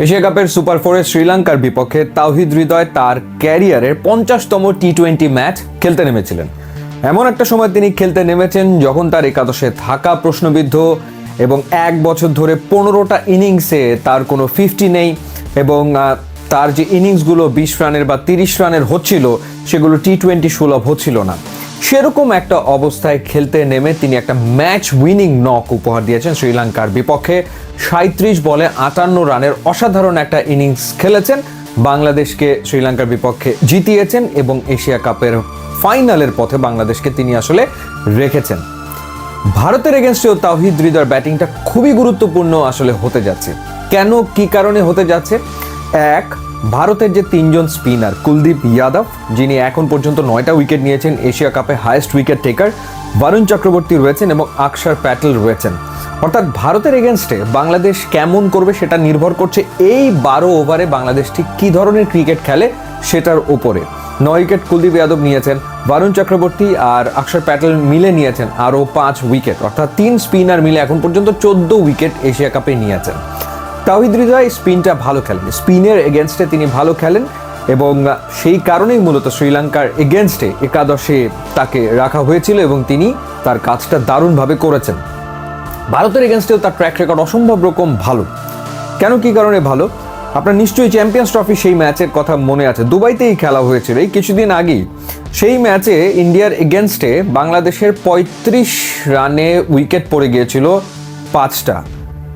Asia কাপের super ফোরে শ্রীলঙ্কার বিপক্ষে তাওহিদ হৃদয় তার ক্যারিয়ারের 50তম টি-20 ম্যাচ খেলতে নেমেছিলেন। এমন একটা সময় তিনি খেলতে নেমেছেন যখন তার একাদশে থাকা প্রশ্নবিদ্ধ এবং 1 বছর ধরে 15টা ইনিংসে তার কোনো 50 নেই এবং তার যে ইনিংসগুলো 20 রানের বা 30 রানের হচ্ছিল সেগুলো টি-20 সুলভ হচ্ছিল না। সেরকম একটা অবস্থায় খেলতে নেমে তিনি একটা ম্যাচ উইনিং নক উপহার দিয়েছেন শ্রীলঙ্কার বিপক্ষে। 37 বলে 58 রানের অসাধারণ একটা ইনিংস খেলেছেন, বাংলাদেশকে শ্রীলঙ্কার বিপক্ষে জিতিয়েছেন এবং এশিয়া কাপের ফাইনালের পথে বাংলাদেশকে তিনি আসলে রেখেছেন। ভারতের এগেনস্টেও তাওহিদ হৃদয়ের ব্যাটিংটা খুবই গুরুত্বপূর্ণ আসলে হতে যাচ্ছে। কেন, কি কারণে হতে যাচ্ছে? এক, ভারতের যে 3 জন স্পিনার, কুলদীপ যাদব যিনি এখন পর্যন্ত 9টা উইকেট নিয়েছেন, এশিয়া কাপে highest wicket taker, Varun Chakravarthy রয়েছেন এবং অক্ষর প্যাটেল রয়েছেন। অর্থাৎ ভারতের এগেনস্টে বাংলাদেশ কেমন করবে সেটা নির্ভর করছে এই 12 ওভারে বাংলাদেশ ঠিক কী ধরনের ক্রিকেট খেলে সেটার উপরে। 9 উইকেট কুলদীপ যাদব নিয়েছেন, বরুণ চক্রবর্তী আর অক্ষর প্যাটেল মিলে নিয়েছেন আরও 5 উইকেট, অর্থাৎ 3 স্পিনার মিলে এখন পর্যন্ত 14 উইকেট এশিয়া কাপে নিয়েছেন। তাওহিদ হৃদয় স্পিনটা ভালো খেলেন, স্পিনের এগেনস্টে তিনি ভালো খেলেন এবং সেই কারণেই মূলত শ্রীলঙ্কার এগেনস্টে একাদশে তাকে রাখা হয়েছিল এবং তিনি তার কাজটা দারুণভাবে করেছেন। ভারতের এগেনস্টেও তার ট্র্যাক রেকর্ড অসম্ভব রকম ভালো। কেন, কি কারণে ভালো? আপনার নিশ্চয়ই চ্যাম্পিয়ন্স ট্রফি সেই ম্যাচের কথা মনে আছে, দুবাইতেই খেলা হয়েছিল এই কিছুদিন আগেই। সেই ম্যাচে ইন্ডিয়ার এগেনস্টে বাংলাদেশের 35 রানে উইকেট পড়ে গিয়েছিল 5টা।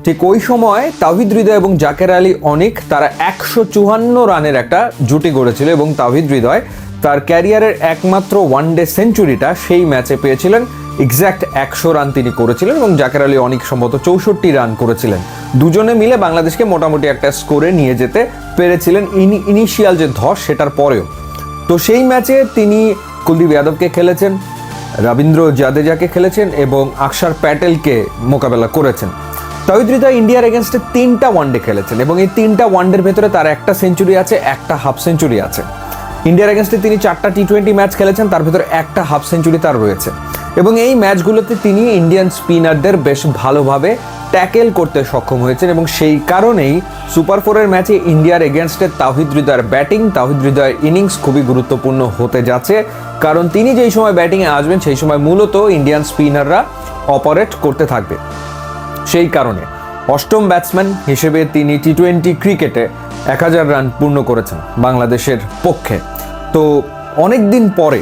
ঠিক ওই সময় তাওহিদ হৃদয় এবং জাকের আলী অনিক তারা 154 রানের একটা জুটি গড়েছিল এবং তাওহিদ হৃদয় তার ক্যারিয়ারের একমাত্র ওয়ানডে সেঞ্চুরিটা সেই ম্যাচে পেয়েছিলেন। এক্স্যাক্ট 100 রান তিনি করেছিলেন এবং জাকের আলী অনিক সম্ভবত 64 রান করেছিলেন। দুজনে মিলে বাংলাদেশকে মোটামুটি একটা স্কোরে নিয়ে যেতে পেরেছিলেন ইনিশিয়াল যে ধস সেটার পরেও। তো সেই ম্যাচে তিনি কুলদীপ যাদবকে খেলেছেন, রবীন্দ্র জাদেজাকে খেলেছেন এবং অক্ষর প্যাটেলকে মোকাবেলা করেছেন। তাওহিদ হৃদয় ইন্ডিয়ার এগেনস্টে 3টা ওয়ানডে খেলেছেন এবং এই 3টা ওয়ানডের ভেতরে তার একটা সেঞ্চুরি আছে, একটা হাফ সেঞ্চুরি আছে। ইন্ডিয়ার এগেনস্টে তিনি 4টা টি-20 ম্যাচ খেলেছেন, তার ভেতরে একটা হাফ সেঞ্চুরি তার রয়েছে এবং এই ম্যাচগুলোতে তিনি ইন্ডিয়ান স্পিনারদের বেশ ভালোভাবে ট্যাকেল করতে সক্ষম হয়েছেন এবং সেই কারণেই সুপার ফোরের ম্যাচে ইন্ডিয়ার এগেনস্টে তাওহিদ হৃদয়ের ব্যাটিং, তাওহিদ হৃদয়ের ইনিংস খুবই গুরুত্বপূর্ণ হতে যাচ্ছে। কারণ তিনি যেই সময় ব্যাটিংয়ে আসবেন সেই সময় মূলত ইন্ডিয়ান স্পিনাররা অপারেট করতে থাকবে। সেই কারণে 8ম ব্যাটসম্যান হিসেবে তিনি টি-20 ক্রিকেটে 1000 রান পূর্ণ করেছেন বাংলাদেশের পক্ষে। তো অনেক দিন পরে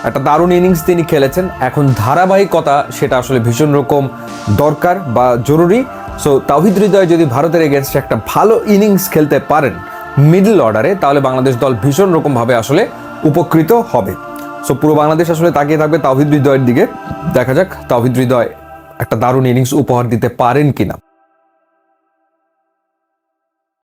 একটা দারুণ ইনিংস তিনি খেলেছেন। এখন ধারাবাহিকতা সেটা আসলে ভীষণ রকম দরকার বা জরুরি। সো তাওহিদ হৃদয় যদি ভারতের এগেনস্টে একটা ভালো ইনিংস খেলতে পারেন মিডল অর্ডারে, তাহলে বাংলাদেশ দল ভীষণ রকমভাবে আসলে উপকৃত হবে। সো পুরো বাংলাদেশ আসলে তাকিয়ে থাকবে তাওহিদ হৃদয়ের দিকে। দেখা যাক তাওহিদ হৃদয় একটা দারুণ ইনিংস উপহার দিতে পারেন কিনা।